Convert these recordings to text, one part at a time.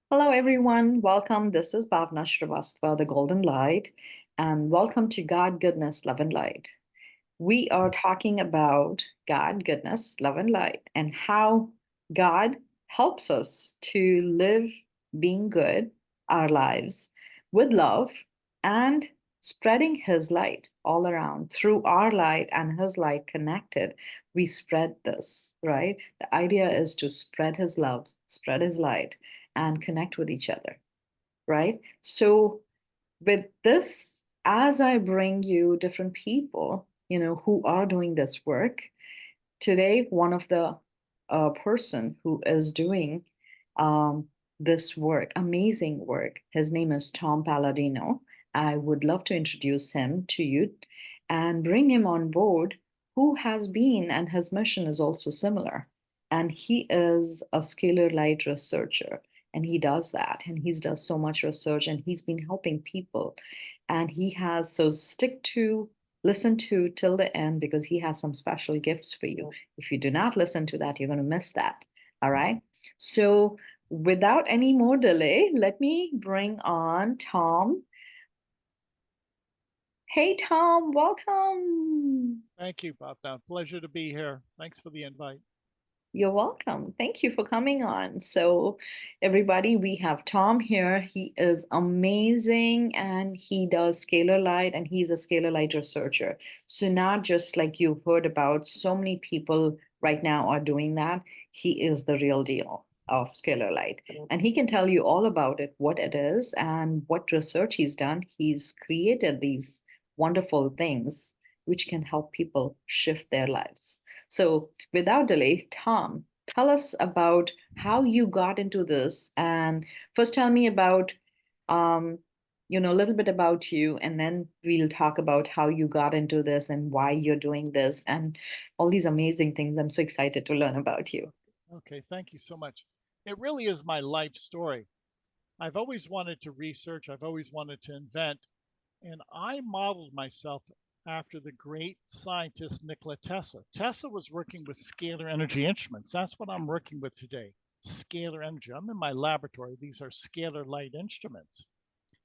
Hello, everyone. Welcome. This is Bhavna Srivastava, the Golden Light, and welcome to God, Goodness, Love, and Light. We are talking about God, goodness, love, and light, and how God helps us to live being good, our lives with love and spreading His light all around. Through our light and His light connected, we spread this, right? The idea is to spread His love, spread His light, and connect with each other, right? So, with this, as I bring you different people, who are doing this work, today, one of the person who is doing um, this work, amazing work, his name is Tom Paladino. I would love to introduce him to you and bring him on board, who has been, and his mission is also similar. And he is a scalar light researcher. And he does that. And he's does so much research and he's been helping people. And he has, so stick to listen to till the end because he has some special gifts for you. If you do not listen to that, you're going to miss that. All right. So, without any more delay, let me bring on Tom. Hey, Tom, welcome. Thank you, Bhavna. Pleasure to be here. Thanks for the invite. You're welcome. Thank you for coming on. So, everybody, we have Tom here. He is amazing and he does scalar light and he's a scalar light researcher. So, not just like you've heard about, so many people right now are doing that. He is the real deal of scalar light. And he can tell you all about it, what it is, and what research he's done. He's created these wonderful things which can help people shift their lives. So, without delay, Tom, tell us about how you got into this. And first, tell me about, um, a little bit about you, and then we'll talk about how you got into this and why you're doing this and all these amazing things. I'm so excited to learn about you. Okay, thank you so much. It really is my life story. I've always wanted to research, I've always wanted to invent, and I modeled myself after the great scientist Nikola Tesla. Tesla was working with scalar energy instruments. That's what I'm working with today. Scalar energy. I'm in my laboratory. These are scalar light instruments.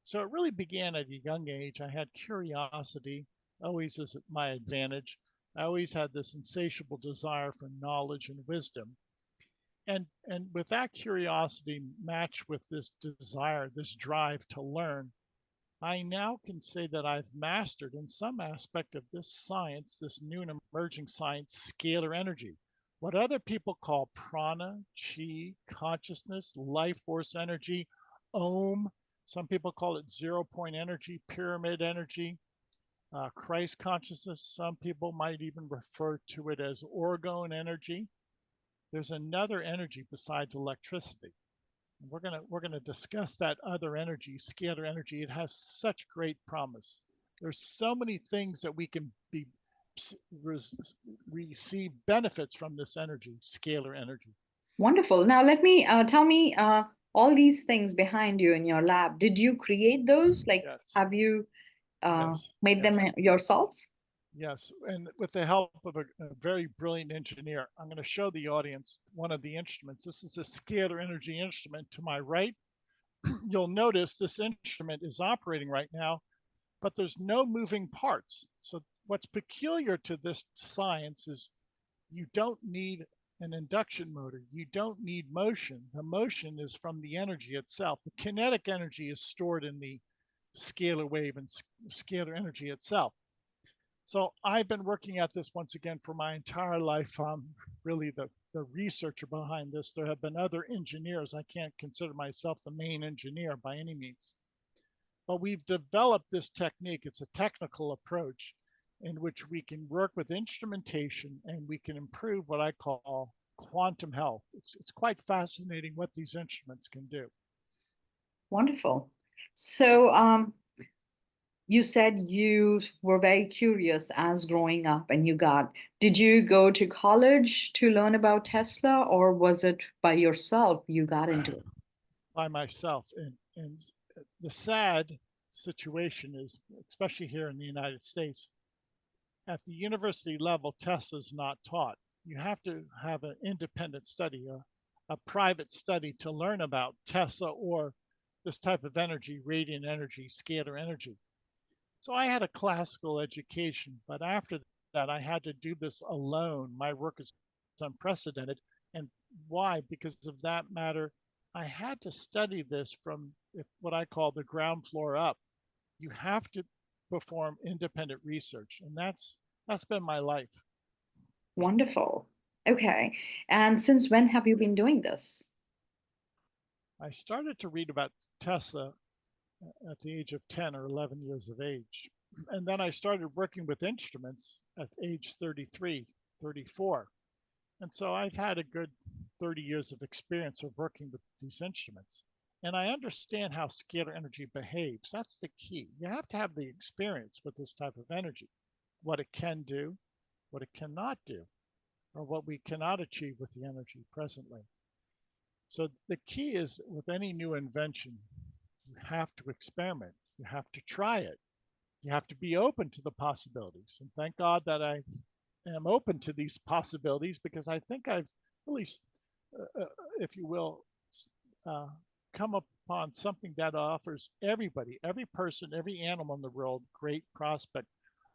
So it really began at a young age. I had curiosity, always is my advantage. I always had this insatiable desire for knowledge and wisdom. And with that curiosity matched with this desire, this drive to learn, I now can say that I've mastered in some aspect of this science, this new and emerging science, scalar energy. What other people call prana, chi, consciousness, life force energy, om. Some people call it 0 point energy, pyramid energy, Christ consciousness. Some people might even refer to it as orgone energy. There's another energy besides electricity. We're gonna discuss that other energy, scalar energy. It has such great promise. There's so many things that we can be receive benefits from this energy, scalar energy. Wonderful. Now, let me tell me all these things behind you in your lab. Did you create those? Like, Yes, have you yes, made them yes, yourself? yes. And with the help of a very brilliant engineer, I'm going to show the audience one of the instruments. This is a scalar energy instrument to my right. You'll notice this instrument is operating right now, but there's no moving parts. So what's peculiar to this science is you don't need an induction motor. You don't need motion. The motion is from the energy itself. The kinetic energy is stored in the scalar wave and scalar energy itself. So I've been working at this once again for my entire life. I'm really the researcher behind this. There have been other engineers. I can't consider myself the main engineer by any means. But we've developed this technique. It's a technical approach in which we can work with instrumentation and we can improve what I call quantum health. It's quite fascinating what these instruments can do. Wonderful. So, you said you were very curious as growing up and did you go to college to learn about Tesla or was it by yourself you got into it? By myself. And the sad situation is, especially here in the United States, at the university level, Tesla's not taught. You have to have an independent study, a private study to learn about Tesla or this type of energy, radiant energy, scalar energy. So I had a classical education, but after that, I had to do this alone. My work is unprecedented. And why? Because of that matter, I had to study this from what I call the ground floor up. You have to perform independent research, and that's been my life. Wonderful. Okay. And since when have you been doing this? I started to read about Tesla at the age of 10 or 11 years of age. And then I started working with instruments at age 33, 34. And so I've had a good 30 years of experience of working with these instruments. And I understand how scalar energy behaves. That's the key. You have to have the experience with this type of energy, what it can do, what it cannot do, or what we cannot achieve with the energy presently. So the key is with any new invention, you have to experiment. You have to try it. You have to be open to the possibilities. And thank God that I am open to these possibilities because I think I've really, if you will, uh, come upon something that offers everybody, every person, every animal in the world, great prospect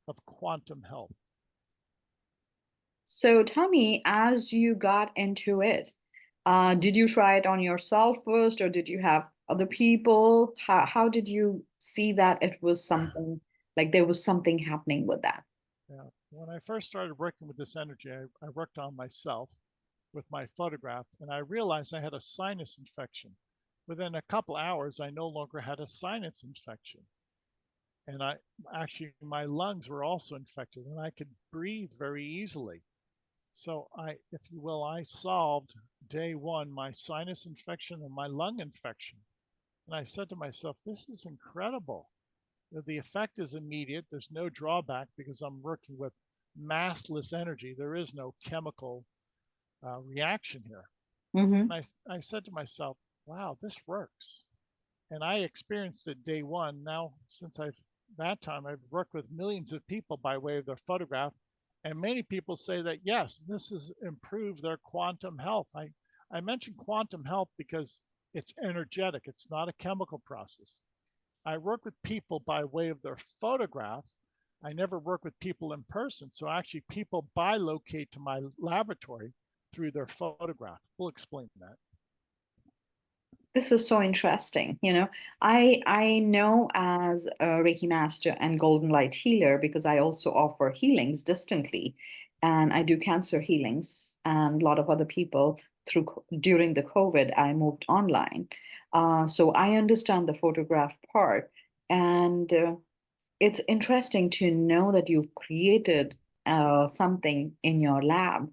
of quantum health. So tell me, as you got into it, did you try it on yourself first, or did you have other people? How did you see that it was something like there was something happening with that? Yeah. When I first started working with this energy, I worked on myself with my photograph, and I realized I had a sinus infection. Within a couple hours, I no longer had a sinus infection. And my lungs were also infected, and I could breathe very easily. So if you will, I solved day one my sinus infection and my lung infection. And I said to myself, this is incredible. The effect is immediate. There's no drawback because I'm working with massless energy. There is no chemical reaction here. Mm-hmm. And I said to myself, wow, this works. And I experienced it day one. Now, since I've worked with millions of people by way of their photograph, and many people say that yes, this has improved their quantum health. I mentioned quantum health because it's energetic. It's not a chemical process. I work with people by way of their photograph. I never work with people in person. So actually people bilocate to my laboratory through their photograph. We'll explain that. This is so interesting. I know as a Reiki master and golden light healer because I also offer healings distantly, and I do cancer healings, and a lot of other people during the COVID, I moved online. So I understand the photograph part, and it's interesting to know that you've created something in your lab,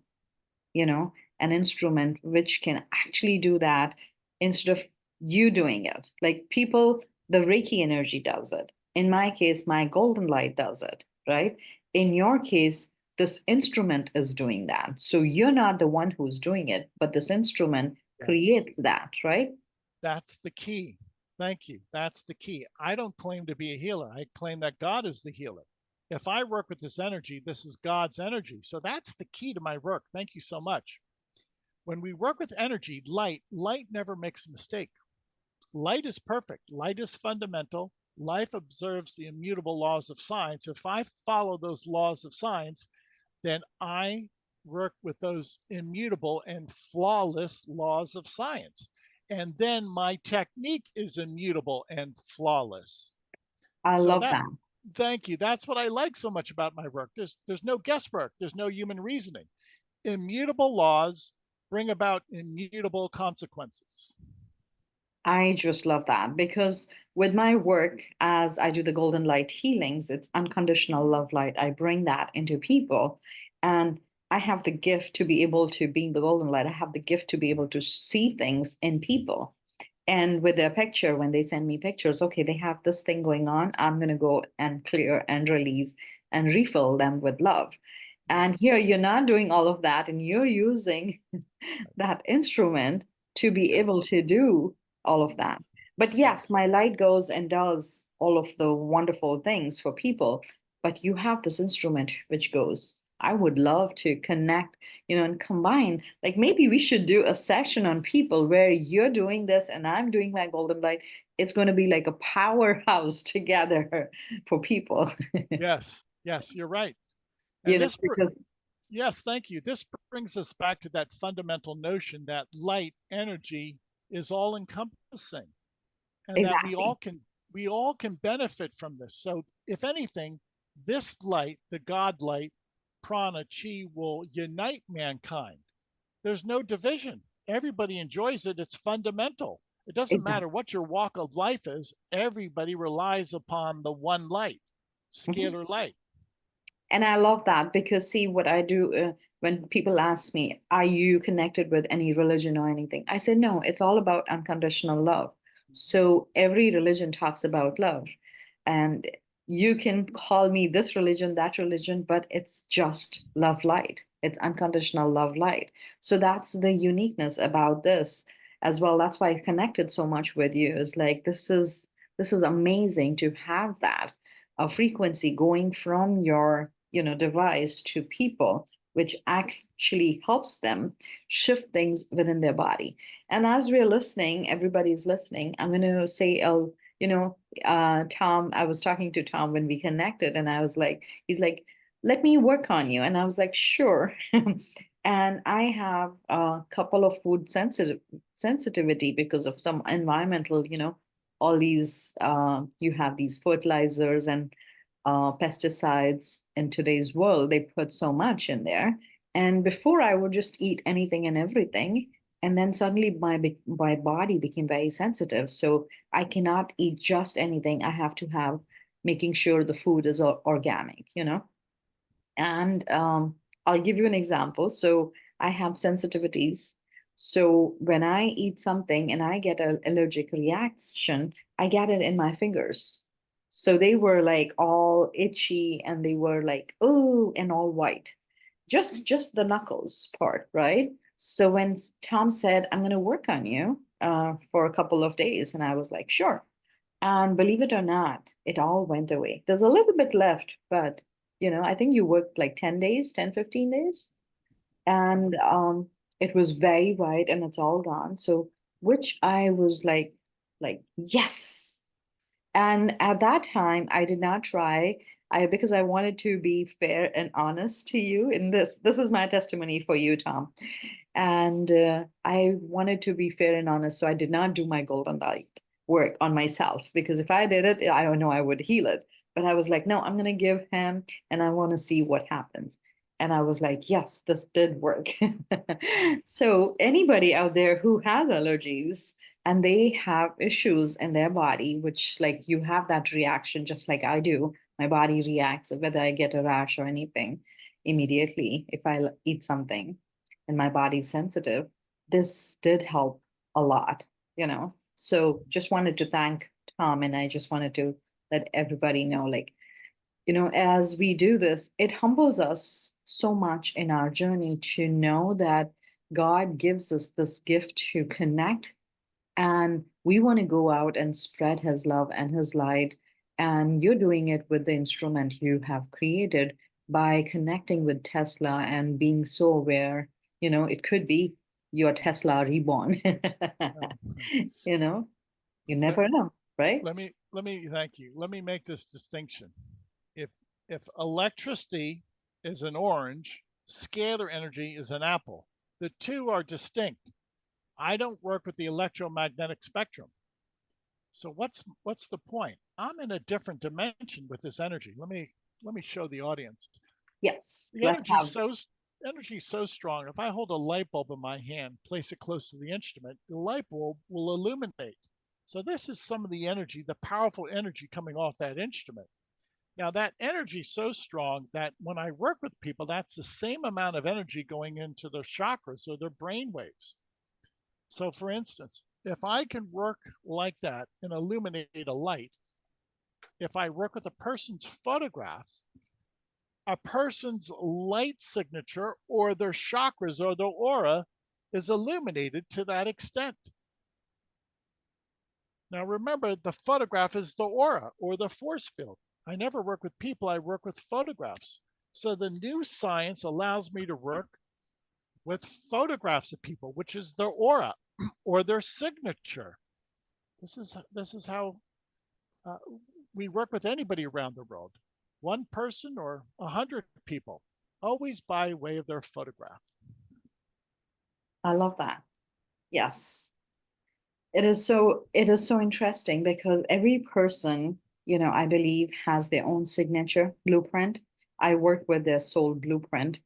you know, an instrument which can actually do that instead of you doing it. Like people, the Reiki energy does it. In my case, my golden light does it, right? In your case, this instrument is doing that. So you're not the one who's doing it, but this instrument Yes. creates that, right? That's the key. Thank you. That's the key. I don't claim to be a healer. I claim that God is the healer. If I work with this energy, this is God's energy. So that's the key to my work. Thank you so much. When we work with energy, light never makes a mistake. Light is perfect. Light is fundamental. Life observes the immutable laws of science. If I follow those laws of science, then I work with those immutable and flawless laws of science. And then my technique is immutable and flawless. I So love that, that. thank you. That's what I like so much about my work. There's no guesswork. There's no human reasoning. Immutable laws bring about immutable consequences. I just love that because with my work, as I do the golden light healings, it's unconditional love light. I bring that into people. And I have the gift to be able to, being the golden light, I have the gift to be able to see things in people. And with their picture, when they send me pictures, okay, they have this thing going on. I'm going to go and clear and release and refill them with love. And here you're not doing all of that, and you're using that instrument to be able Yes, to do all of that. yes, But yes, yes. my light goes and does all of the wonderful things for people, but you have this instrument which goes. I would love to connect, and combine. Like maybe we should do a session on people where you're doing this and I'm doing my golden light. It's going to be like a powerhouse together for people. Yes, yes, you're right. And You know, this, because yes, thank you. This brings us back to that fundamental notion that light energy is all encompassing and that exactly, we all can benefit from this. So if anything, this light, the God light, prana, chi, will unite mankind. There's no division. Everybody enjoys it. It's fundamental. It doesn't exactly. matter what your walk of life is. Everybody relies upon the one light, Mhm. scalar light. And I love that because, see, what I do when people ask me, are you connected with any religion or anything? I say, no, it's all about unconditional love. So every religion talks about love. And you can call me this religion, that religion, but it's just love light. It's unconditional love light. So that's the uniqueness about this as well. That's why I connected so much with you. Is like this is amazing to have that a frequency going from your device to people, which actually helps them shift things within their body. And as we're listening, everybody's listening, I'm going to say, you know Tom, I was talking to Tom when we connected, and I was like, he's like, let me work on you, and I was like, sure. And I have a couple of food sensitivity because of some environmental, all these you have these fertilizers and pesticides in today's world. They put so much in there, and before I would just eat anything and everything, and then suddenly my body became very sensitive, so I cannot eat just anything. I have to have making sure the food is organic, and I'll give you an example. So I have sensitivities. So when I eat something and I get an allergic reaction, I get it in my fingers. So they were like all itchy and they were like, oh, and all white. Just the knuckles part, right? So when Tom said, I'm going to work on you for a couple of days, and I was like, sure. And believe it or not, it all went away. There's a little bit left, but I think you worked like 10 days, 10, 15 days. And it was very white and it's all gone. So which I was like, yes. And at that time, I did not try. I because I wanted to be fair and honest to you in this. This is my testimony for you, Tom. And I wanted to be fair and honest, so I did not do my golden light work on myself because if I did it, I don't know I would heal it. But I was like, no, I'm going to give him and I want to see what happens. And I was like, yes, this did work. So, anybody out there who has allergies and they have issues in their body, which, like, you have that reaction just like I do, my body reacts whether I get a rash or anything immediately if I eat something and my body's sensitive, this did help a lot. So just wanted to thank Tom, and I just wanted to let everybody know, like, as we do this, it humbles us so much in our journey to know that God gives us this gift to connect, and we want to go out and spread his love and his light. And you're doing it with the instrument you have created by connecting with Tesla and being so aware. It could be your Tesla reborn. Um, you know, you let, never know, right? let me thank you. Let me make this distinction. If if electricity is an orange, scalar energy is an apple. The two are distinct. I don't work with the electromagnetic spectrum. So what's the point? I'm in a different dimension with this energy. Let me show the audience. Yes, The let's energy have. energy is so strong. If I hold a light bulb in my hand, place it close to the instrument, the light bulb will illuminate. So this is some of the energy, the powerful energy coming off that instrument. Now that energy is so strong that when I work with people, that's the same amount of energy going into their chakras or their brain waves. So for instance, if I can work like that and illuminate a light, if I work with a person's photograph, a person's light signature or their chakras or their aura is illuminated to that extent. Now remember, the photograph is the aura or the force field. I never work with people, I work with photographs. So the new science allows me to work with photographs of people, which is their aura or their signature. This is how uh, we work with anybody around the world, one person or 100 people, always by way of their photograph. I love that. Yes. It is so interesting because every person, I believe has their own signature blueprint. I work with their soul blueprint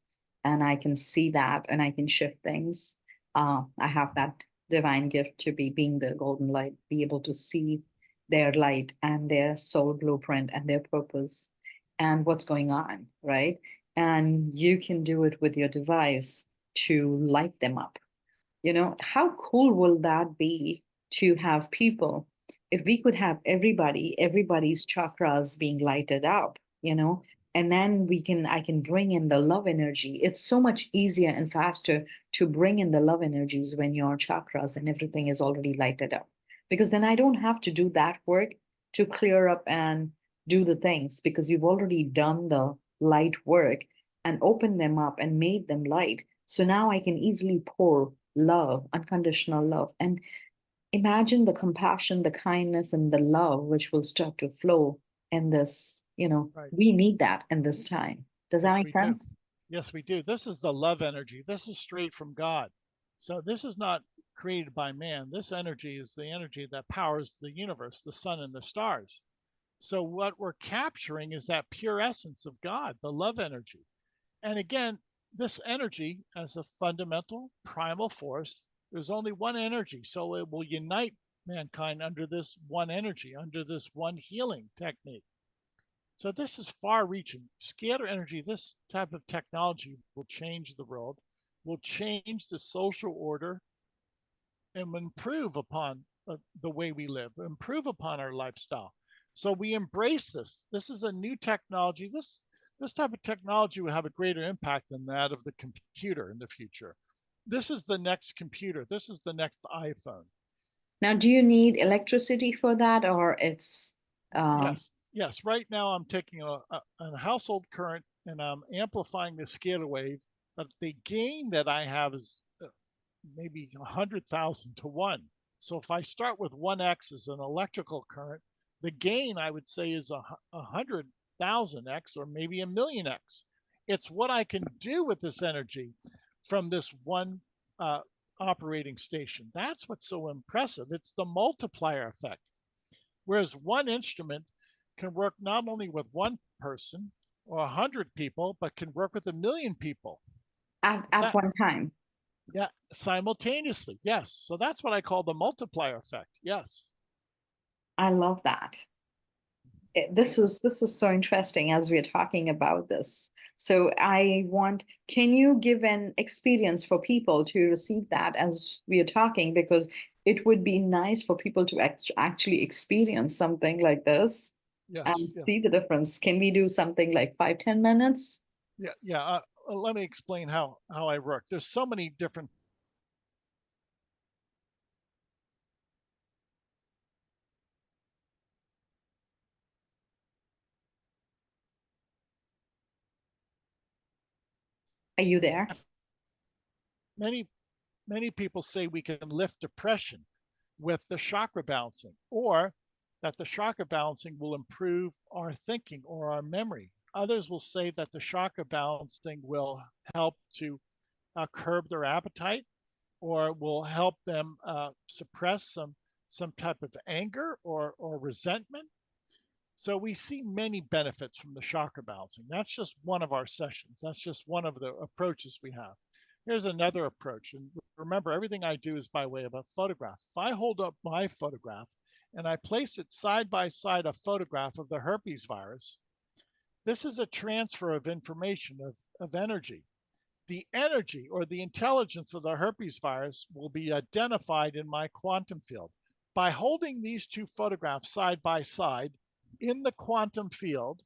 and I can see that and I can shift things. I have that divine gift to be being the golden light, be able to see their light and their soul blueprint and their purpose and what's going on, right? And you can do it with your device to light them up. How cool will that be to have people? If we could have everybody's chakras being lighted up, and then I can bring in the love energy. It's so much easier and faster to bring in the love energies when your chakras and everything is already lighted up. Because then I don't have to do that work to clear up and do the things because you've already done the light work and opened them up and made them light. So now I can easily pour love, unconditional love. And imagine the compassion, the kindness, and the love which will start to flow in this. Right. We need that in this time. Does that Yes, make we do. sense? Yes, we do. This is the love energy. This is straight from God. So this is not created by man. This energy is the energy that powers the universe, the sun and the stars. So what we're capturing is that pure essence of God, the love energy. And again, this energy as a fundamental primal force, there's only one energy. So it will unite mankind under this one energy, under this one healing technique. So this is far reaching. Scalar energy, this type of technology will change the world, will change the social order, and improve upon the way we live, improve upon our lifestyle. So we embrace this. This is a new technology. This type of technology will have a greater impact than that of the computer in the future. This is the next computer. This is the next iPhone. Now, do you need electricity for that, or it's Yes, yes. Right now, I'm taking a household current and I'm amplifying the scalar wave, but the gain that I have is maybe 100,000 to 1. So if I start with 1x as an electrical current, the gain I would say is 100,000x or maybe a million x. It's what I can do with this energy from this one uh, operating station. That's what's so impressive. It's the multiplier effect. Whereas one instrument can work not only with one person or 100 people, but can work with a million people. at That, one time? yeah, simultaneously. Yes. So that's what I call the multiplier effect. Yes. I love that. This is so interesting as we're talking about this. So can you give an experience for people to receive that as we are talking? Because it would be nice for people to actually experience something like this Yes. and Yes. see the difference. Can we do something like 5, 10 minutes? Yeah. Yeah. Let me explain how I work. There's so many different. Are you there? Many many people say we can lift depression with the chakra balancing, or that the chakra balancing will improve our thinking or our memory. Others will say that the chakra balancing will help to curb their appetite or will help them suppress some type of anger or resentment. So we see many benefits from the chakra balancing. That's just one of our sessions. That's just one of the approaches we have. Here's another approach. And remember, everything I do is by way of a photograph. If I hold up my photograph and I place it side by side a photograph of the herpes virus, this is a transfer of information, of energy. The energy or the intelligence of the herpes virus will be identified in my quantum field. By holding these two photographs side by side in the quantum field,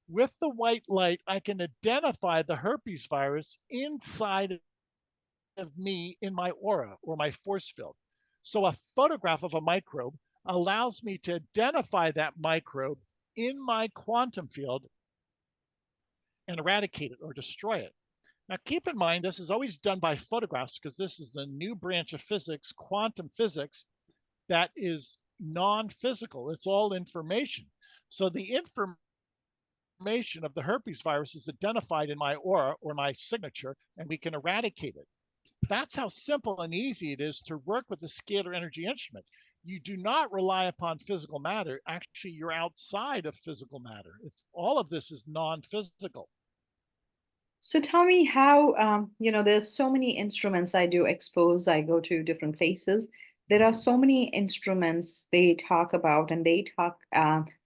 with the white light, I can identify the herpes virus inside of me in my aura or my force field. So a photograph of a microbe allows me to identify that microbe in my quantum field and eradicate it or destroy it. Now, keep in mind, this is always done by photographs because this is the new branch of physics, quantum physics, that is non-physical. It's all information. So the information of the herpes virus is identified in my aura or my signature, and we can eradicate it. That's how simple and easy it is to work with a scalar energy instrument. You do not rely upon physical matter. Actually, you're outside of physical matter. It's all of this is non-physical. So tell me how, there's so many instruments I do expose. I go to different places. There are so many instruments they talk about, and they talk,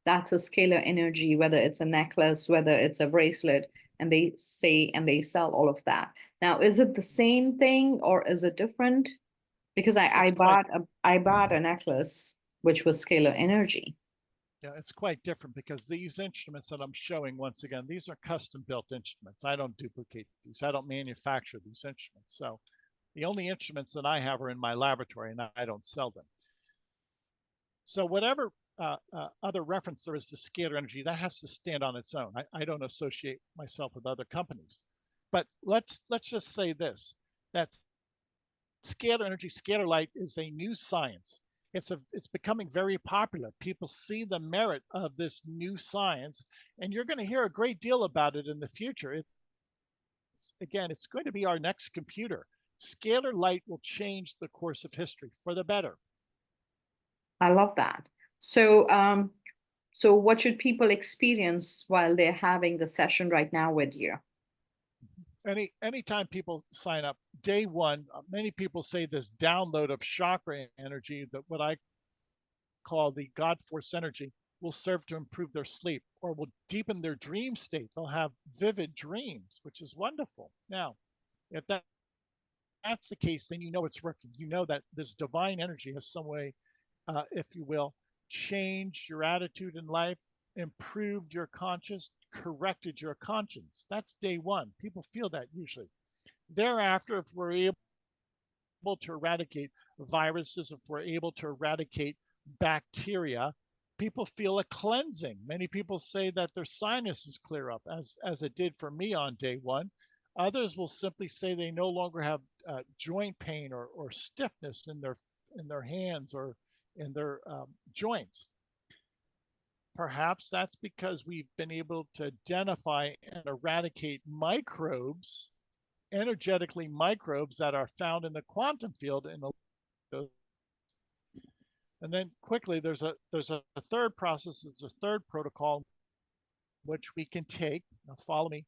that's a scalar energy, whether it's a necklace, whether it's a bracelet, and they say, and they sell all of that. Now, is it the same thing or is it different? Because It's quite I bought a necklace which was scalar energy. Yeah, it's quite different because these instruments that I'm showing, once again, these are custom built instruments. I don't duplicate these. I don't manufacture these instruments. So the only instruments that I have are in my laboratory and I don't sell them. So whatever other reference there is to scalar energy, that has to stand on its own. I don't associate myself with other companies. But let's just say this, that scalar energy, scalar light is a new science. It's becoming very popular. People see the merit of this new science, and you're going to hear a great deal about it in the future. It's going to be our next computer. Scalar light will change the course of history for the better. I love that. So, so what should people experience while they're having the session right now with you? Anytime people sign up, day one, many people say this download of chakra energy, that what I call the God force energy, will serve to improve their sleep or will deepen their dream state. They'll have vivid dreams, which is wonderful. Now, if that's the case, then you know it's working. You know that this divine energy has some way, if you will, changed your attitude in life, improved your conscience, corrected your conscience. That's day one. People feel that usually. Thereafter, if we're able to eradicate viruses, if we're able to eradicate bacteria, people feel a cleansing. Many people say that their sinuses clear up, as it did for me on day one. Others will simply say they no longer have joint pain or stiffness in their hands or in their joints. Perhaps that's because we've been able to identify and eradicate microbes, energetically microbes that are found in the quantum field in the. And then quickly, there's a third process, there's a third protocol which we can take, now follow me,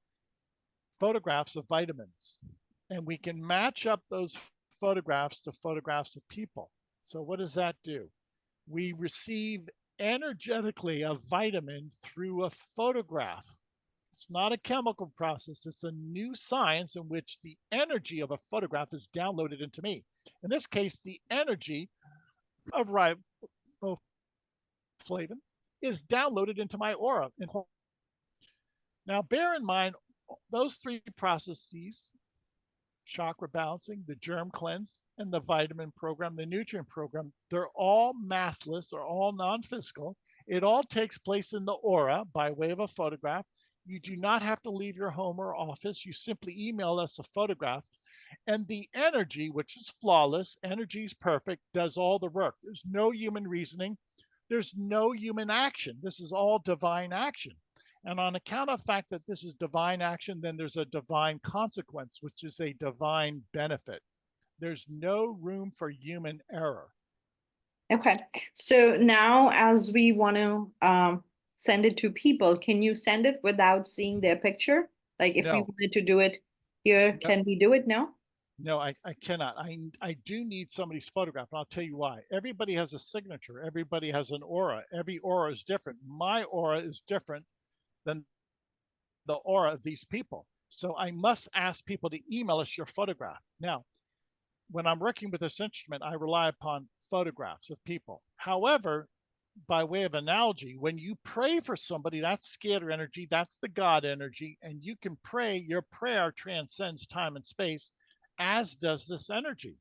photographs of vitamins. And we can match up those photographs to photographs of people. So what does that do? We receive energetically a vitamin through a photograph. It's not a chemical process. It's a new science in which the energy of a photograph is downloaded into me. In this case, the energy of riboflavin is downloaded into my aura. Now, bear in mind, those three processes, chakra balancing, the germ cleanse, and the vitamin program, the nutrient program, they're all massless, they're all non-physical. It all takes place in the aura by way of a photograph. You do not have to leave your home or office. You simply email us a photograph, and the energy, which is flawless, energy is perfect, does all the work. There's no human reasoning. There's no human action. This is all divine action. And on account of the fact that this is divine action, then there's a divine consequence, which is a divine benefit. There's no room for human error. Okay. So now, as we want to send it to people, can you send it without seeing their picture? Like if we No, wanted to do it here, no, can we do it now? no, I cannot. I do need somebody's photograph, and I'll tell you why. Everybody has a signature. Everybody has an aura. Every aura is different. My aura is different than the aura of these people. So I must ask people to email us your photograph. Now, when I'm working with this instrument, I rely upon photographs of people. However, by way of analogy, when you pray for somebody, that's scalar energy, that's the God energy, and you can pray, your prayer transcends time and space, as does this energy.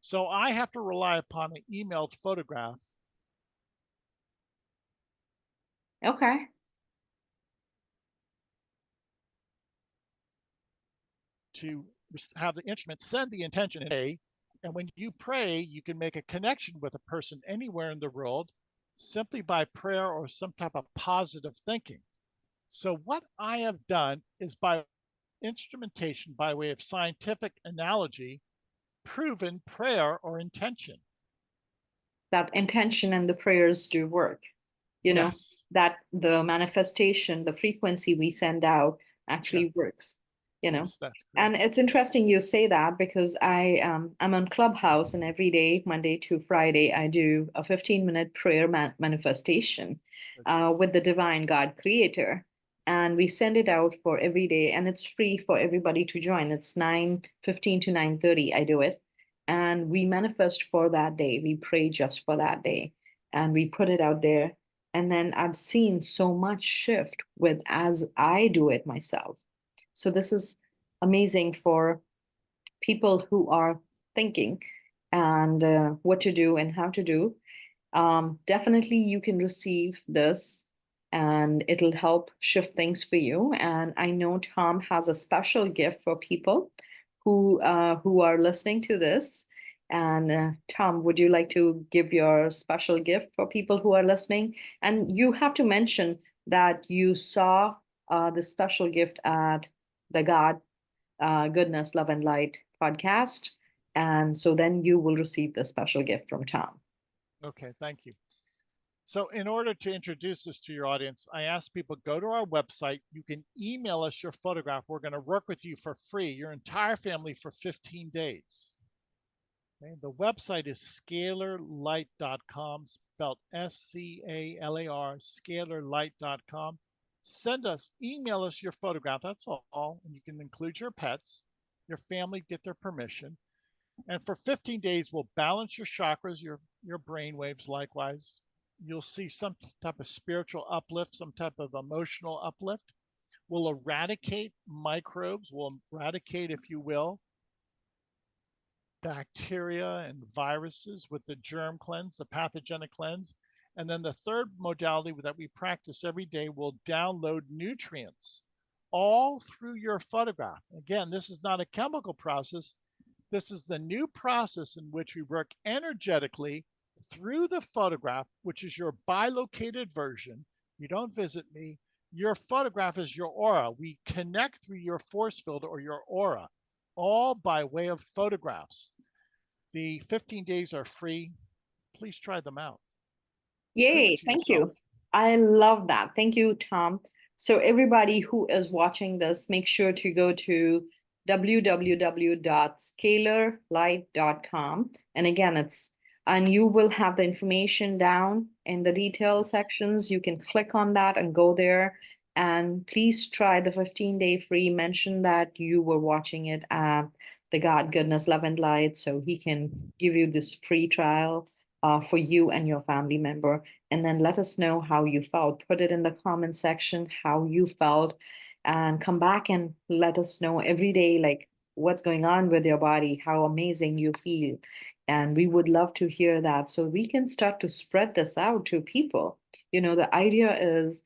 So I have to rely upon an emailed photograph. Okay. to have the instrument send the intention and pray. And when you pray, you can make a connection with a person anywhere in the world simply by prayer or some type of positive thinking. So, what I have done is by instrumentation, by way of scientific analogy, proven prayer or intention. That intention and the prayers do work, you know, Yes, that the manifestation, the frequency we send out yes, actually works, you know. yes, that's correct. And it's interesting you say that because I'm on Clubhouse, and every day, Monday to Friday, I do a 15-minute prayer manifestation with the divine God creator. And we send it out for every day, and it's free for everybody to join. It's 9:15 to 9:30. I do it. And we manifest for that day. We pray just for that day. And we put it out there. And then I've seen so much shift with as I do it myself. So this is amazing for people who are thinking and what to do and how to do. Definitely, you can receive this and it'll help shift things for you. And I know Tom has a special gift for people who are listening to this. And Tom, would you like to give your special gift for people who are listening? And you have to mention that you saw the special gift at the Goodness, Love, and Light podcast. And so then you will receive the special gift from Tom. Okay, thank you. So, in order to introduce this to your audience, I ask people go to our website. You can email us your photograph. We're going to work with you for free, your entire family for 15 days. Okay? The website is scalarlight.com, spelled SCALAR, scalarlight.com. Email us your photograph. That's all. And you can include your pets, your family, get their permission. And for 15 days, we'll balance your chakras, your brain waves likewise. You'll see some type of spiritual uplift, some type of emotional uplift. We'll eradicate microbes, we'll eradicate, if you will, bacteria and viruses with the germ cleanse, the pathogenic cleanse. And then the third modality that we practice every day will download nutrients all through your photograph. Again, this is not a chemical process. This is the new process in which we work energetically through the photograph, which is your bilocated version. You don't visit me. Your photograph is your aura. We connect through your force field or your aura, all by way of photographs. The 15 days are free. Please try them out. Prove it Yay, to thank yourself. you. I love that. Thank you, Tom. So everybody who is watching this, make sure to go to www.scalarlight.com. And again, and you will have the information down in the detail Yes. sections. You can click on that and go there. And please try the 15-day free. Mention that you were watching it at the God Goodness Love and Light, so he can give you this free trial for you and your family member. And then let us know how you felt. Put it in the comment section how you felt, and come back and let us know every day, like what's going on with your body, how amazing you feel. And we would love to hear that so we can start to spread this out to people. The idea is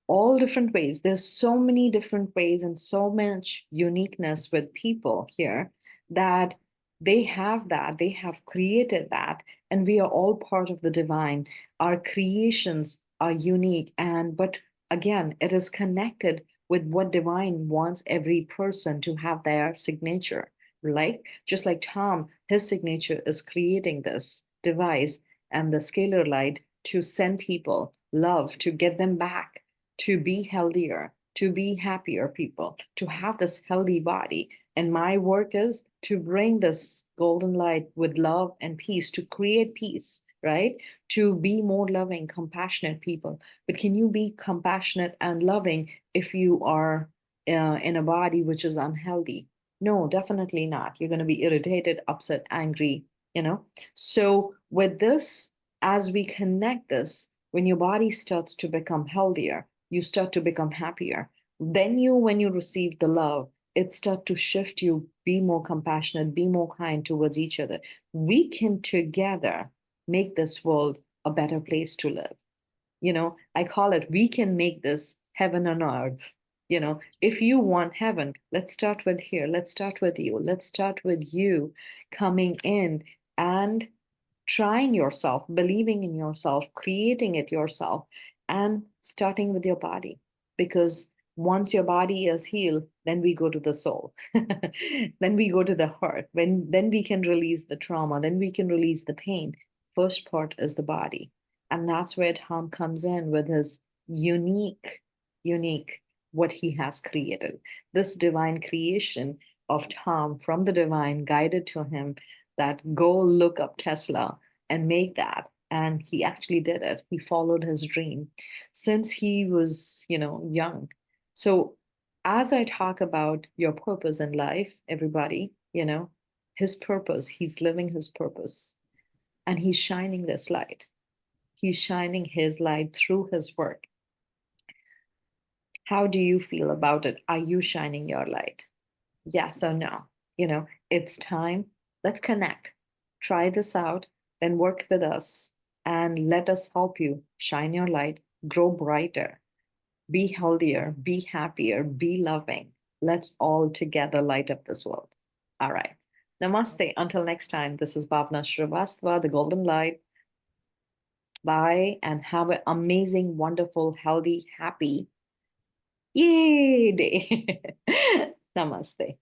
all different ways. There's so many different ways and so much uniqueness with people here that they have created that, and we are all part of the divine. Our creations are unique, but again, it is connected with what divine wants every person to have their signature, right? Just like Tom, his signature is creating this device and the scalar light to send people love, to get them back to be healthier, to be happier people, to have this healthy body. And my work is to bring this golden light with love and peace, to create peace, right? To be more loving, compassionate people. But can you be compassionate and loving if you are in a body which is unhealthy? No, definitely not. You're going to be irritated, upset, angry, you know? So, with this, as we connect this, when your body starts to become healthier, you start to become happier. Then when you receive the love, it starts to shift you, be more compassionate, be more kind towards each other. We can together make this world a better place to live. I call it, we can make this heaven on earth. If you want heaven, let's start with here. Let's start with you. Let's start with you coming in and trying yourself, believing in yourself, creating it yourself, and starting with your body. Because once your body is healed, then we go to the soul. Then we go to the heart. Then we can release the trauma, then we can release the pain. First part is the body. And that's where Tom comes in with his unique, what he has created. This divine creation of Tom from the divine guided to him that go look up Tesla and make that. And he actually did it. He followed his dream since he was, young. So as I talk about your purpose in life, everybody, his purpose, he's living his purpose and he's shining this light. He's shining his light through his work. How do you feel about it? Are you shining your light? Yes or no? It's time. Let's connect. Try this out, then work with us and let us help you shine your light, grow brighter, be healthier, be happier, be loving. Let's all together light up this world. All right. Namaste. Until next time, this is Bhavna Srivastava, the Golden Light. Bye and have an amazing, wonderful, healthy, happy, yay day. Namaste.